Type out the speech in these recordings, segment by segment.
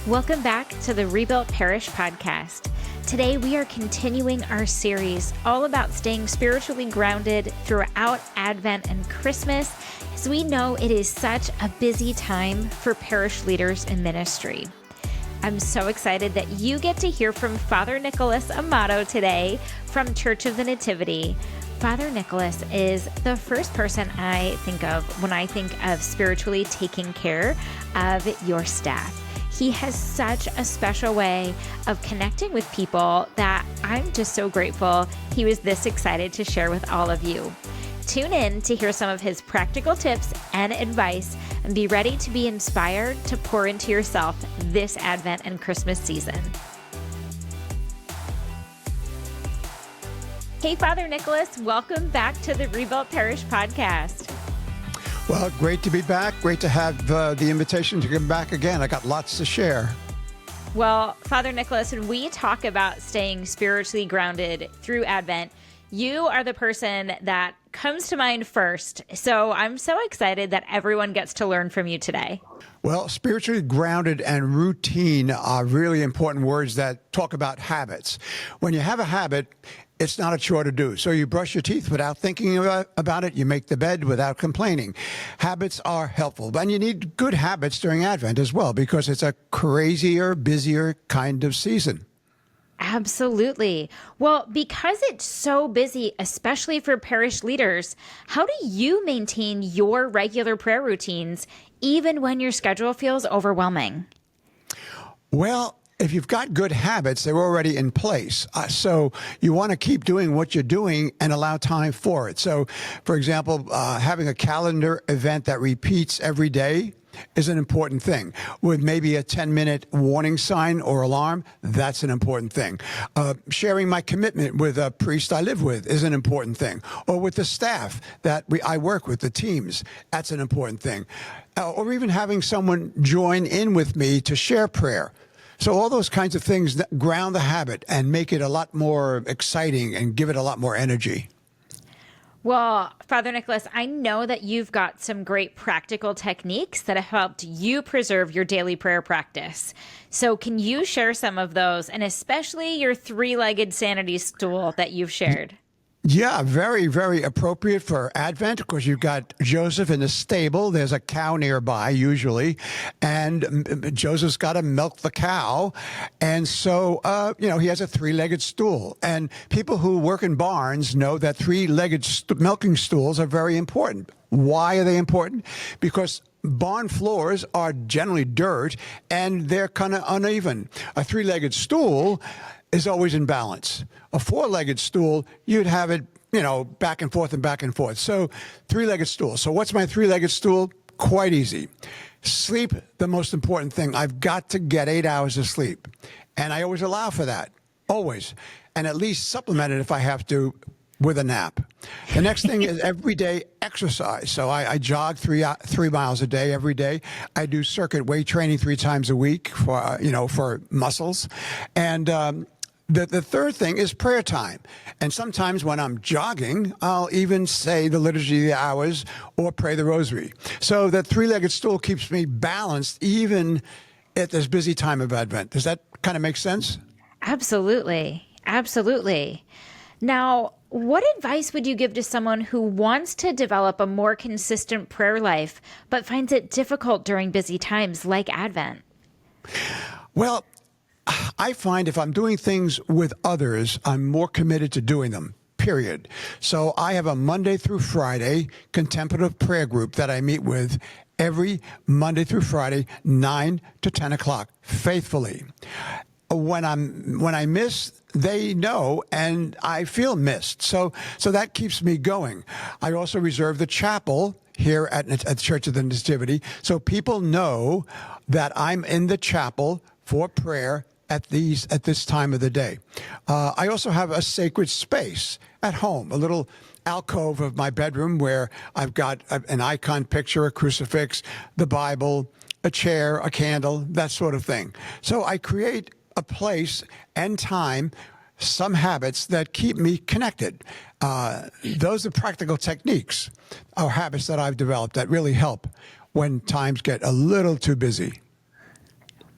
Welcome back to the Rebuilt Parish Podcast. Today we are continuing our series all about staying spiritually grounded throughout Advent and Christmas, as we know it is such a busy time for parish leaders in ministry. I'm so excited that you get to hear from Father Nicholas Amato today from Church of the Nativity. Father Nicholas is the first person I think of when I think of spiritually taking care of your staff. He has such a special way of connecting with people that I'm just so grateful he was this excited to share with all of you. Tune in to hear some of his practical tips and advice and be ready to be inspired to pour into yourself this Advent and Christmas season. Hey, Father Nicholas, welcome back to the Rebuilt Parish Podcast. Well, great to be back. Great to have the invitation to come back again. I got lots to share. Well, Father Nicholas, when we talk about staying spiritually grounded through Advent, you are the person that comes to mind first. So I'm so excited that everyone gets to learn from you today. Well, spiritually grounded and routine are really important words that talk about habits. When you have a habit, it's not a chore to do. So you brush your teeth without thinking about it. You make the bed without complaining. Habits are helpful. And you need good habits during Advent as well, because it's a crazier, busier kind of season. Absolutely. Well, because it's so busy, especially for parish leaders, how do you maintain your regular prayer routines even when your schedule feels overwhelming? Well, if you've got good habits, they're already in place. So you want to keep doing what you're doing and allow time for it. So, for example, having a calendar event that repeats every day is an important thing. With maybe a 10-minute warning sign or alarm, that's an important thing. Sharing my commitment with a priest I live with is an important thing. Or with the staff that I work with, the teams, that's an important thing. Or even having someone join in with me to share prayer. So all those kinds of things that ground the habit and make it a lot more exciting and give it a lot more energy. Well, Father Nicholas, I know that you've got some great practical techniques that have helped you preserve your daily prayer practice. So can you share some of those, and especially your three-legged sanity stool that you've shared? Yeah, very, very appropriate for Advent. Of course, you've got Joseph in the stable. There's a cow nearby, usually, and Joseph's got to milk the cow. And so, he has a three-legged stool. And people who work in barns know that three-legged milking stools are very important. Why are they important? Because barn floors are generally dirt, and they're kind of uneven. A three-legged stool is always in balance. A four-legged stool, you'd have it, back and forth and back and forth. So three-legged stool. So what's my three-legged stool? Quite easy. Sleep, the most important thing. I've got to get 8 hours of sleep. And I always allow for that. Always. And at least supplement it if I have to with a nap. The next thing is everyday exercise. So I jog 3 miles a day every day. I do circuit weight training 3 times a week for muscles. And the third thing is prayer time. And sometimes when I'm jogging, I'll even say the Liturgy of the Hours or pray the Rosary. So that three-legged stool keeps me balanced even at this busy time of Advent. Does that kind of make sense? Absolutely. Absolutely. Now, what advice would you give to someone who wants to develop a more consistent prayer life, but finds it difficult during busy times like Advent? Well, I find if I'm doing things with others, I'm more committed to doing them, period. So I have a Monday through Friday contemplative prayer group that I meet with every Monday through Friday, 9 to 10 o'clock, faithfully. When I miss, they know, and I feel missed. So that keeps me going. I also reserve the chapel here at the Church of the Nativity, so people know that I'm in the chapel for prayer at this time of the day. I also have a sacred space at home, a little alcove of my bedroom where I've got an icon picture, a crucifix, the Bible, a chair, a candle, that sort of thing. So I create a place and time, some habits that keep me connected. Those are practical techniques or habits that I've developed that really help when times get a little too busy.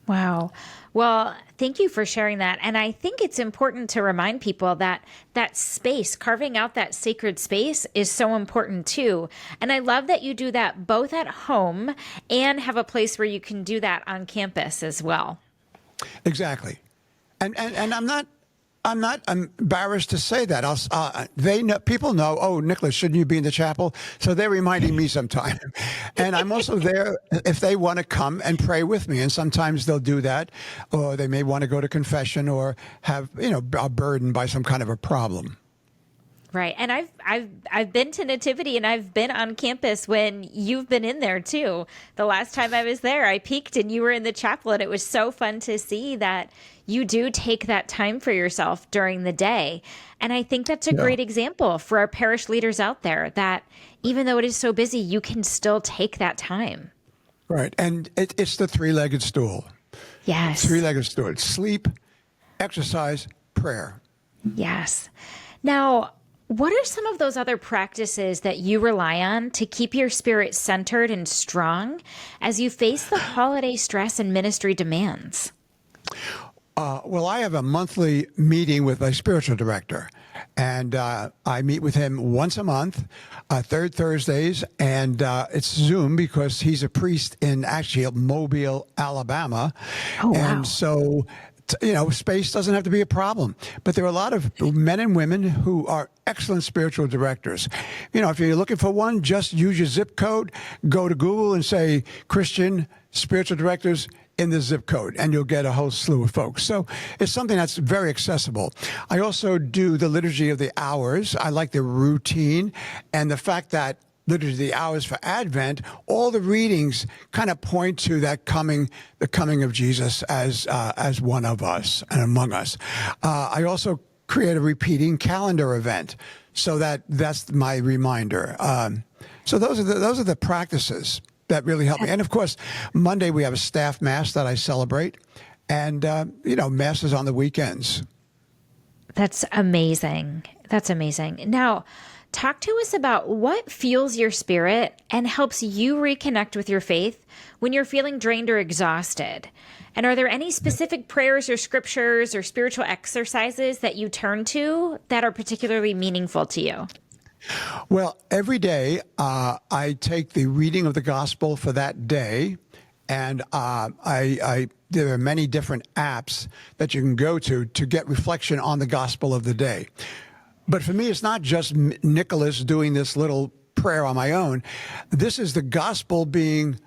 Wow. Well, thank you for sharing that. And I think it's important to remind people that that space, carving out that sacred space is so important too. And I love that you do that both at home and have a place where you can do that on campus as well. Exactly. And I'm not embarrassed to say that. They know, people know, oh, Nicholas, shouldn't you be in the chapel? So they're reminding me sometime. And I'm also there if they want to come and pray with me. And sometimes they'll do that, or they may want to go to confession or have, are burdened by some kind of a problem. Right. And I've been to Nativity and I've been on campus when you've been in there too. The last time I was there, I peeked and you were in the chapel, and it was so fun to see that you do take that time for yourself during the day. And I think that's a great example for our parish leaders out there, that even though it is so busy, you can still take that time. Right. And it's the three-legged stool. Yes. Three-legged stool. Sleep, exercise, prayer. Yes. Now, what are some of those other practices that you rely on to keep your spirit centered and strong as you face the holiday stress and ministry demands? Well, I have a monthly meeting with my spiritual director, and I meet with him once a month, third Thursdays, and it's Zoom because he's a priest in actually Mobile, Alabama. Oh, wow. And so, space doesn't have to be a problem. But there are a lot of men and women who are excellent spiritual directors. If you're looking for one, just use your zip code, go to Google and say Christian spiritual directors in the zip code, and you'll get a whole slew of folks. So it's something that's very accessible. I also do the Liturgy of the Hours. I like the routine and the fact that Liturgy of the Hours for Advent, all the readings kind of point to the coming of Jesus as one of us and among us. I also create a repeating calendar event, so that's my reminder. So those are the practices that really help me. And of course, Monday we have a staff mass that I celebrate, and masses on the weekends. That's amazing. That's amazing. Now, talk to us about what fuels your spirit and helps you reconnect with your faith when you're feeling drained or exhausted. And are there any specific prayers or scriptures or spiritual exercises that you turn to that are particularly meaningful to you? Well, every day I take the reading of the gospel for that day, and there are many different apps that you can go to get reflection on the gospel of the day. But for me, it's not just Nicholas doing this little prayer on my own. This is the gospel being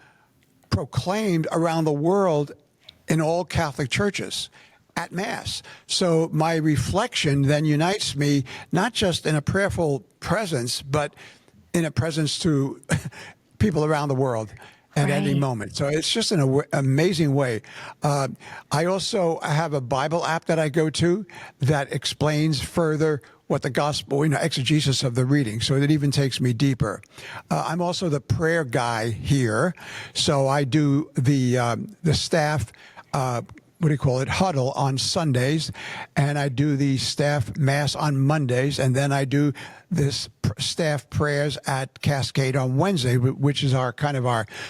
proclaimed around the world in all Catholic churches at Mass. So my reflection then unites me, not just in a prayerful presence, but in a presence to people around the world at any moment. So it's just an amazing way. I also have a Bible app that I go to that explains further what the gospel, exegesis of the reading. So it even takes me deeper. I'm also the prayer guy here. So I do the staff, huddle on Sundays, and I do the staff mass on Mondays, and then I do this staff prayers at Cascade on Wednesday, which is our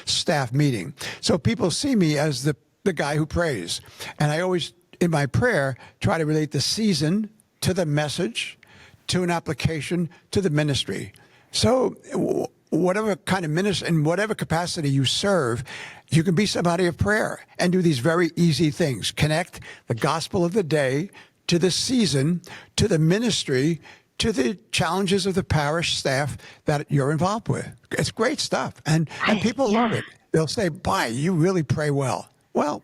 staff meeting. So people see me as the guy who prays, and I always, in my prayer, try to relate the season to the message, to an application, to the ministry. So whatever kind of ministry, in whatever capacity you serve, you can be somebody of prayer and do these very easy things. Connect the gospel of the day to the season, to the ministry, to the challenges of the parish staff that you're involved with. It's great stuff. And people love it. They'll say, "Boy, you really pray well." Well,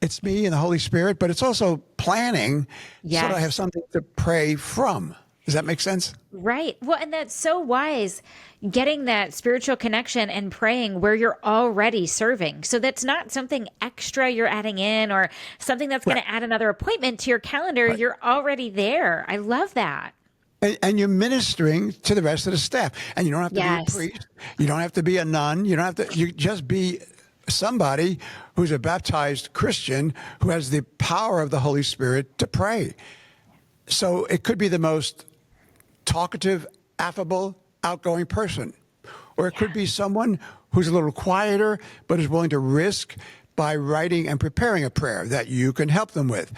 it's me and the Holy Spirit, but it's also planning so that I have something to pray from. Does that make sense? Right. Well, and that's so wise, getting that spiritual connection and praying where you're already serving. So that's not something extra you're adding in or something that's going to add another appointment to your calendar. Right. You're already there. I love that. And you're ministering to the rest of the staff. And you don't have to be a priest. You don't have to be a nun. You don't have to, you just be somebody who's a baptized Christian who has the power of the Holy Spirit to pray. So it could be the most talkative, affable, outgoing person. Or it could be someone who's a little quieter, but is willing to risk by writing and preparing a prayer that you can help them with.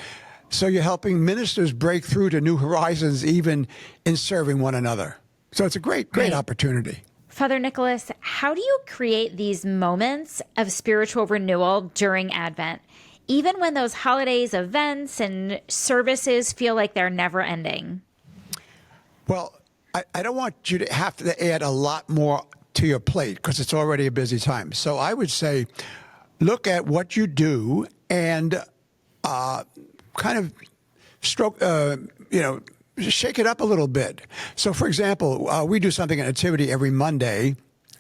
So you're helping ministers break through to new horizons, even in serving one another. So it's a great opportunity. Father Nicholas, how do you create these moments of spiritual renewal during Advent, even when those holidays, events, and services feel like they're never ending? Well, I don't want you to have to add a lot more to your plate because it's already a busy time. So I would say, look at what you do and kind of shake it up a little bit. So, for example, we do something at Nativity every Monday.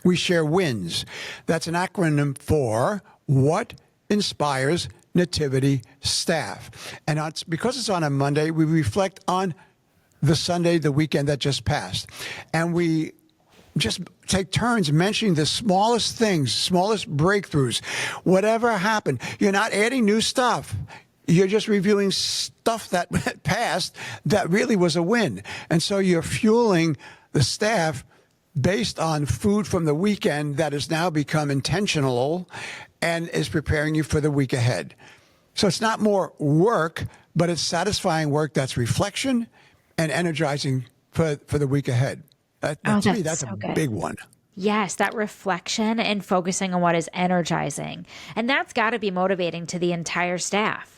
We share WINS. That's an acronym for What Inspires Nativity Staff. And because it's on a Monday, we reflect on the Sunday, the weekend that just passed. And we just take turns mentioning the smallest things, smallest breakthroughs, whatever happened. You're not adding new stuff. You're just reviewing stuff that passed that really was a win. And so you're fueling the staff based on food from the weekend that has now become intentional and is preparing you for the week ahead. So it's not more work, but it's satisfying work that's reflection and energizing for the week ahead. To me, that's so a big one. Yes, that reflection and focusing on what is energizing. And that's got to be motivating to the entire staff.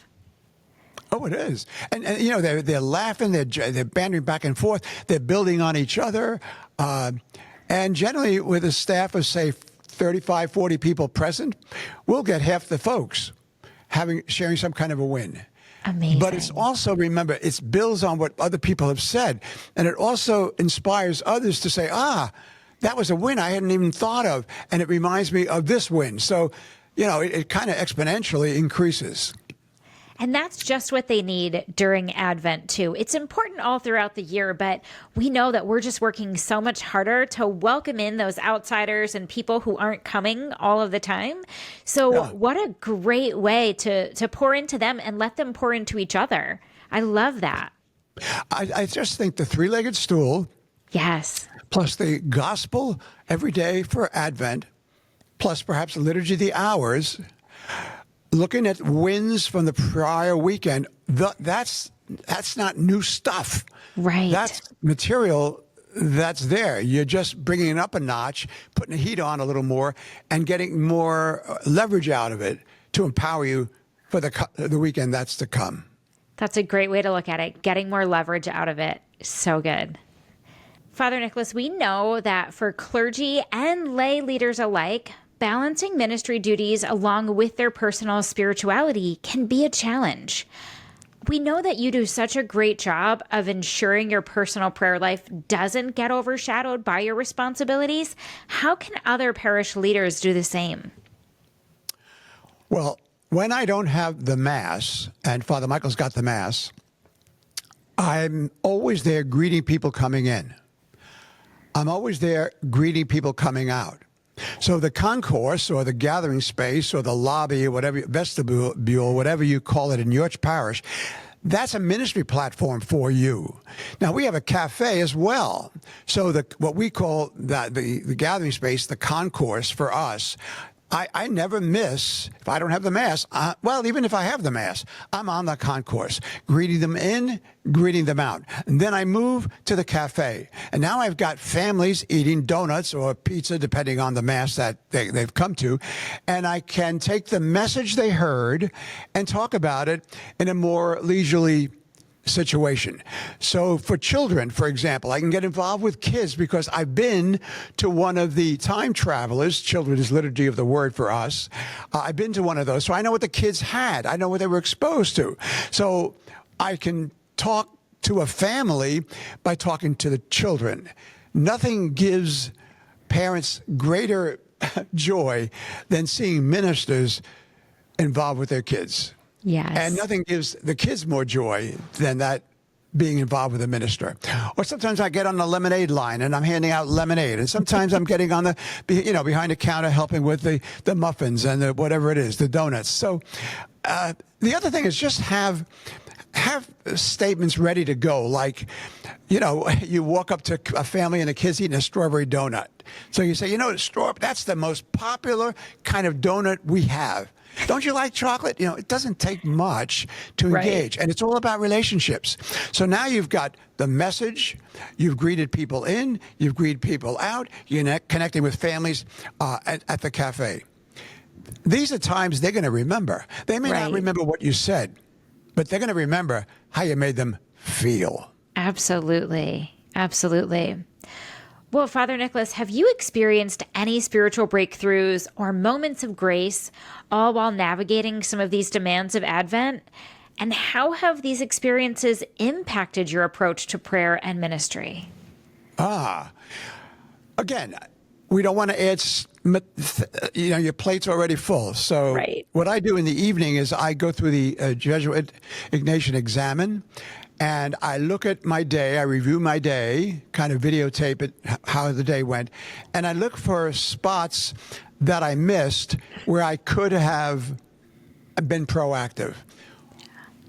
Oh, it is. And they're laughing, they're bantering back and forth, they're building on each other. And generally, with a staff of, say, 35, 40 people present, we'll get half the folks sharing some kind of a win. Amazing. But it's also, remember, it builds on what other people have said. And it also inspires others to say, that was a win I hadn't even thought of. And it reminds me of this win. So, it kind of exponentially increases. And that's just what they need during Advent, too. It's important all throughout the year, but we know that we're just working so much harder to welcome in those outsiders and people who aren't coming all of the time. So what a great way to pour into them and let them pour into each other. I love that. I just think the three-legged stool. Yes. Plus the gospel every day for Advent, plus perhaps the liturgy of the hours. Looking at wins from the prior weekend, that's not new stuff. Right. That's material that's there. You're just bringing it up a notch, putting the heat on a little more, and getting more leverage out of it to empower you for the weekend that's to come. That's a great way to look at it. Getting more leverage out of it. So good. Father Nicholas, we know that for clergy and lay leaders alike, balancing ministry duties along with their personal spirituality can be a challenge. We know that you do such a great job of ensuring your personal prayer life doesn't get overshadowed by your responsibilities. How can other parish leaders do the same? Well, when I don't have the Mass, and Father Michael's got the Mass, I'm always there greeting people coming in. I'm always there greeting people coming out. So the concourse or the gathering space or the lobby or whatever, vestibule, whatever you call it in your parish, that's a ministry platform for you. Now, we have a cafe as well. So what we call the gathering space, the concourse for us, I never miss, if I don't have the Mass, even if I have the Mass, I'm on the concourse, greeting them in, greeting them out. And then I move to the cafe. And now I've got families eating donuts or pizza, depending on the Mass that they've come to. And I can take the message they heard and talk about it in a more leisurely situation. So for children, for example, I can get involved with kids because I've been to one of the time travelers. Children is liturgy of the word for us. I've been to one of those, so I know what the kids had. I know what they were exposed to. So I can talk to a family by talking to the children. Nothing gives parents greater joy than seeing ministers involved with their kids. Yes. And nothing gives the kids more joy than that, being involved with a minister. Or sometimes I get on the lemonade line and I'm handing out lemonade. And sometimes I'm getting on behind the counter helping with the muffins and whatever it is, the donuts. So the other thing is just have statements ready to go. Like, you walk up to a family and the kid's eating a strawberry donut. So you say, that's the most popular kind of donut we have. Don't you like chocolate? It doesn't take much to Right. engage. And it's all about relationships. So now you've got the message. You've greeted people in. You've greeted people out. You're connecting with families at the cafe. These are times they're going to remember. They may not Right. remember what you said, but they're going to remember how you made them feel. Absolutely. Absolutely. Well, Father Nicholas, have you experienced any spiritual breakthroughs or moments of grace, all while navigating some of these demands of Advent? And how have these experiences impacted your approach to prayer and ministry? Again, we don't want to add, your plate's already full. So Right. what I do in the evening is I go through the Jesuit Ignatian Examen, and I look at my day, I review my day, kind of videotape it, how the day went, and I look for spots that I missed where I could have been proactive.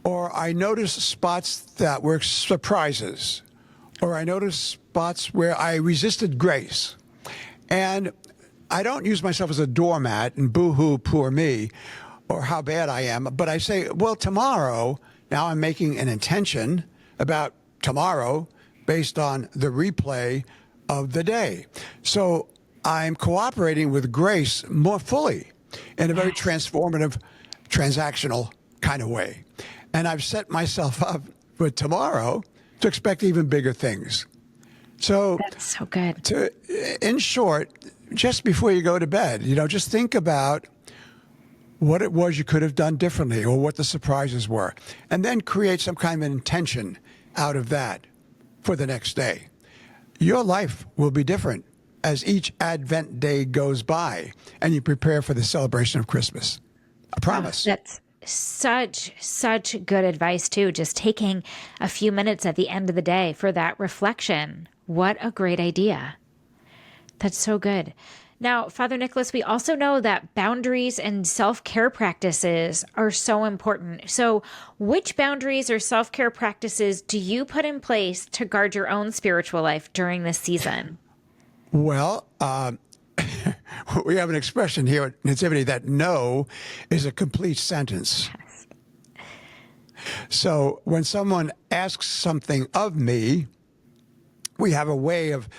Or I notice spots that were surprises, or I notice spots where I resisted grace. And I don't use myself as a doormat and boo-hoo, poor me, or how bad I am, but I say, well, tomorrow, now I'm making an intention about tomorrow based on the replay of the day. So I'm cooperating with grace more fully in a very transformative, transactional kind of way. And I've set myself up for tomorrow to expect even bigger things. So That's so good. in short, just before you go to bed, just think about what it was you could have done differently or what the surprises were, and then create some kind of intention out of that for the next day. Your life will be different as each Advent day goes by and you prepare for the celebration of Christmas. I promise. That's such good advice, too. Just taking a few minutes at the end of the day for that reflection. What a great idea. That's so good. Now, Father Nicholas, we also know that boundaries and self-care practices are so important. So which boundaries or self-care practices do you put in place to guard your own spiritual life during this season? Well, we have an expression here at Nativity that no is a complete sentence. Yes. So when someone asks something of me, we have a way of,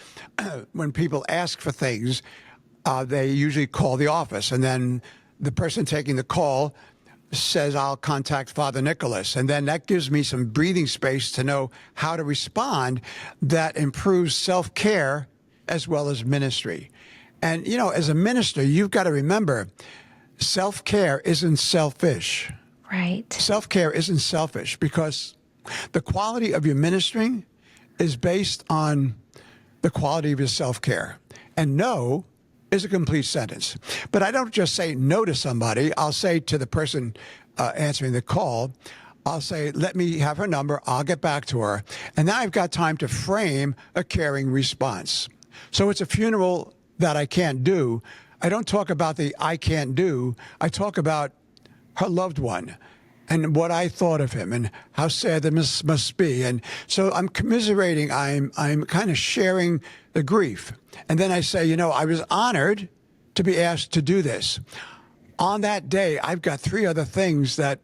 when people ask for things, they usually call the office, and then the person taking the call says, I'll contact Father Nicholas. And then that gives me some breathing space to know how to respond that improves self-care as well as ministry. And, as a minister, you've got to remember, self-care isn't selfish. Right. Self-care isn't selfish because the quality of your ministering is based on the quality of your self-care. And no is a complete sentence. But I don't just say no to somebody. I'll say to the person answering the call, I'll say, let me have her number. I'll get back to her. And now I've got time to frame a caring response. So it's a funeral that I can't do. I don't talk about the I can't do. I talk about her loved one and what I thought of him and how sad this must be. And so I'm commiserating. I'm kind of sharing the grief. And then I say, I was honored to be asked to do this. On that day, I've got 3 other things that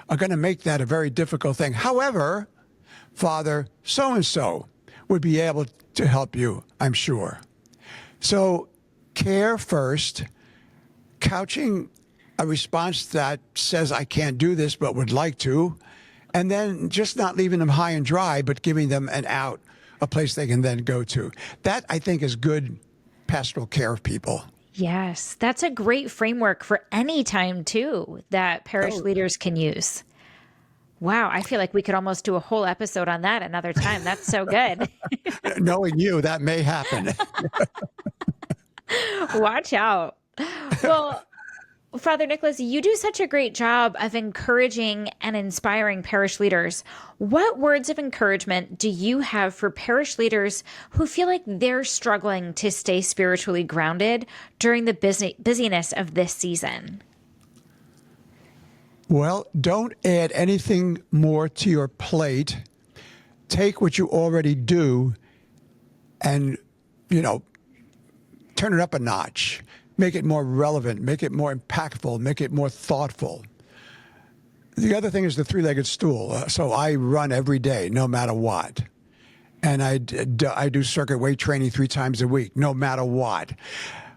are going to make that a very difficult thing. However, Father so-and-so would be able to help you, I'm sure. So care first, couching a response that says, I can't do this, but would like to, and then just not leaving them high and dry, but giving them an out, a place they can then go to. That, I think, is good pastoral care of people. Yes, that's a great framework for any time, too, that parish leaders can use. Wow, I feel like we could almost do a whole episode on that another time. That's so good. Knowing you, that may happen. Watch out. Well, Father Nicholas, you do such a great job of encouraging and inspiring parish leaders. What words of encouragement do you have for parish leaders who feel like they're struggling to stay spiritually grounded during the busyness of this season? Well, don't add anything more to your plate. Take what you already do and, turn it up a notch. make it more relevant, make it more impactful, make it more thoughtful. The other thing is the three-legged stool. So I run every day, no matter what. And I do circuit weight training 3 times a week, no matter what,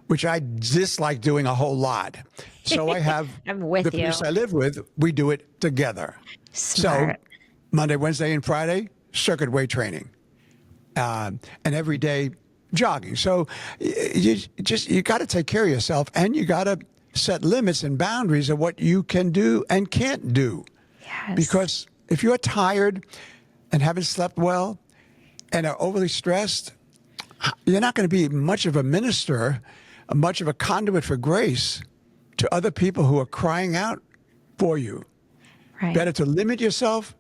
which I dislike doing a whole lot. So I have I'm with the priest I live with, we do it together. Smart. So Monday, Wednesday, and Friday, circuit weight training. And every day, jogging. So you got to take care of yourself, and you got to set limits and boundaries of what you can do and can't do. Yes. Because if you're tired and haven't slept well and are overly stressed, you're not going to be much of a minister, much of a conduit for grace to other people who are crying out for you. Right. Better to limit yourself,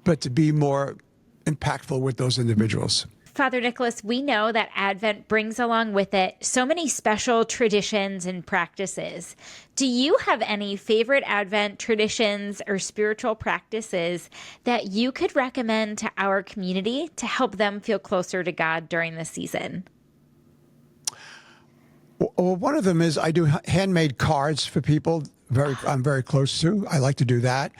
but to be more impactful with those individuals. Father Nicholas, we know that Advent brings along with it so many special traditions and practices. Do you have any favorite Advent traditions or spiritual practices that you could recommend to our community to help them feel closer to God during this season? Well, one of them is I do handmade cards for people I'm very close to. I like to do that.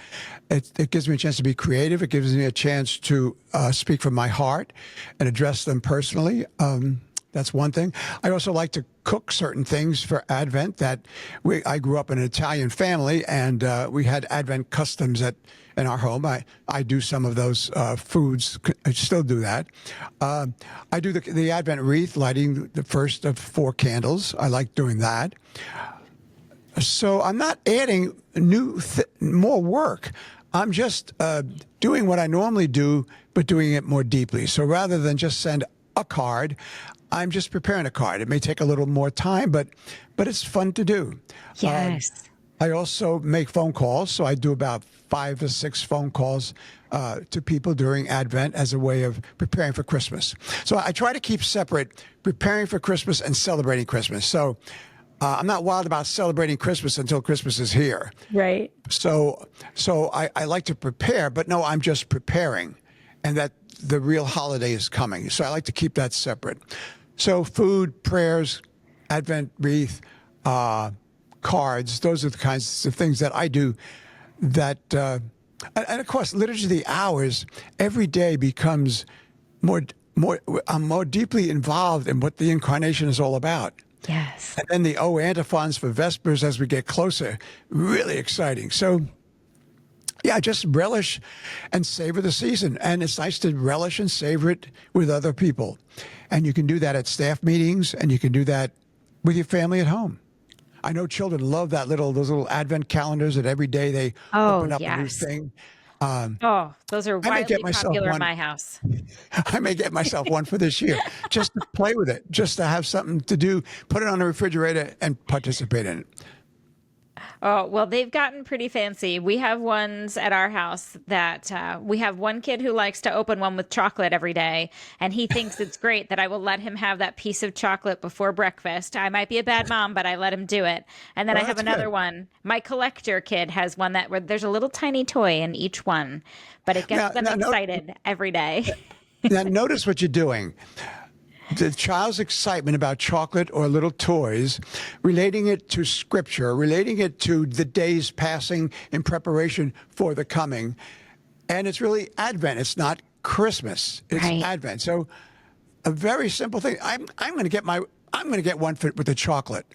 It gives me a chance to be creative. It gives me a chance to speak from my heart and address them personally. That's one thing. I also like to cook certain things for Advent. I grew up in an Italian family, and we had Advent customs in our home. I do some of those foods. I still do that. I do the Advent wreath, lighting the first of 4 candles. I like doing that. So I'm not adding more work. I'm just doing what I normally do, but doing it more deeply. So rather than just send a card, I'm just preparing a card. It may take a little more time, but it's fun to do. Yes. I also make phone calls, so I do about 5 to 6 phone calls to people during Advent as a way of preparing for Christmas. So I try to keep separate preparing for Christmas and celebrating Christmas. So I'm not wild about celebrating Christmas until Christmas is here. Right. So I like to prepare, but no, I'm just preparing, and that the real holiday is coming. So I like to keep that separate. So food, prayers, Advent wreath, cards, those are the kinds of things that I do that, and of course, Liturgy of the Hours, every day becomes I'm more deeply involved in what the Incarnation is all about. Yes. And then the antiphons for Vespers as we get closer, really exciting. So, yeah, just relish and savor the season. And it's nice to relish and savor it with other people. And you can do that at staff meetings, and you can do that with your family at home. I know children love those little Advent calendars that every day they open up a new thing. Those are widely popular in my house. I may get myself one for this year, just to play with it, just to have something to do, put it on the refrigerator and participate in it. Oh, well, they've gotten pretty fancy. We have ones at our house that we have one kid who likes to open one with chocolate every day, and he thinks it's great that I will let him have that piece of chocolate before breakfast. I might be a bad mom, but I let him do it. And then I have another one. My collector kid has one where there's a little tiny toy in each one, but it gets them excited every day. Now, notice what you're doing. The child's excitement about chocolate or little toys, relating it to Scripture, relating it to the days passing in preparation for the coming. And it's really Advent. It's not Christmas. It's Advent. So a very simple thing. I'm going to get one with the chocolate.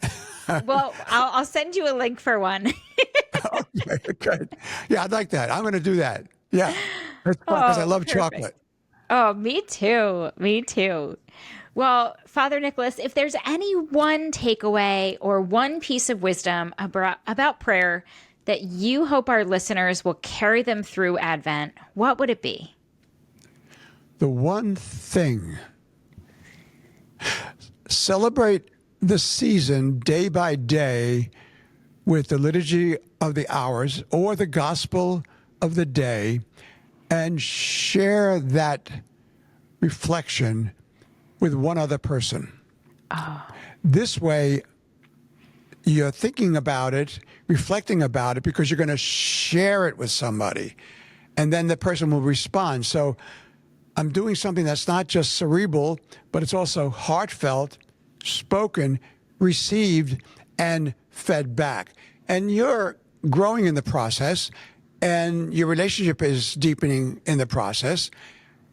Well, I'll send you a link for one. Okay, good. Yeah, I'd like that. I'm going to do that. Yeah, that's fun because I love chocolate. Oh, me too. Me too. Well, Father Nicholas, if there's any one takeaway or one piece of wisdom about prayer that you hope our listeners will carry them through Advent, what would it be? The one thing, celebrate the season day by day with the Liturgy of the Hours or the Gospel of the day, and share that reflection with one other person. This way, you're thinking about it, reflecting about it, because you're going to share it with somebody, and then the person will respond. So I'm doing something that's not just cerebral, but it's also heartfelt, spoken, received, and fed back. And you're growing in the process, and your relationship is deepening in the process.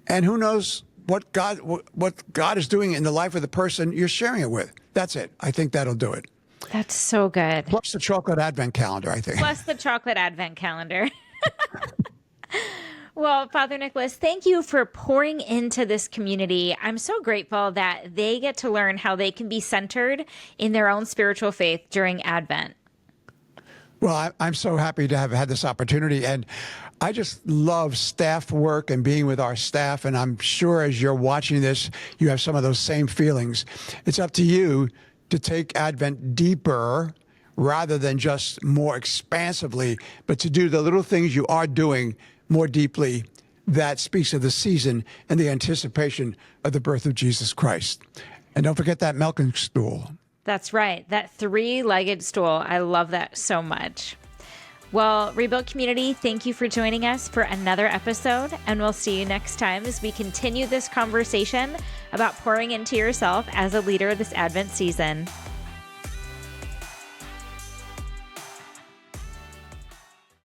And who knows what God is doing in the life of the person you're sharing it with. That's it. I think that'll do it. That's so good. Plus the chocolate advent calendar, I think. Plus the chocolate advent calendar. Well, Father Nicholas, thank you for pouring into this community. I'm so grateful that they get to learn how they can be centered in their own spiritual faith during Advent. Well, I'm so happy to have had this opportunity, and I just love staff work and being with our staff, and I'm sure as you're watching this, you have some of those same feelings. It's up to you to take Advent deeper rather than just more expansively, but to do the little things you are doing more deeply that speaks of the season and the anticipation of the birth of Jesus Christ. And don't forget that milking stool. That's right. That 3-legged stool. I love that so much. Well, Rebuilt community, thank you for joining us for another episode, and we'll see you next time as we continue this conversation about pouring into yourself as a leader this Advent season.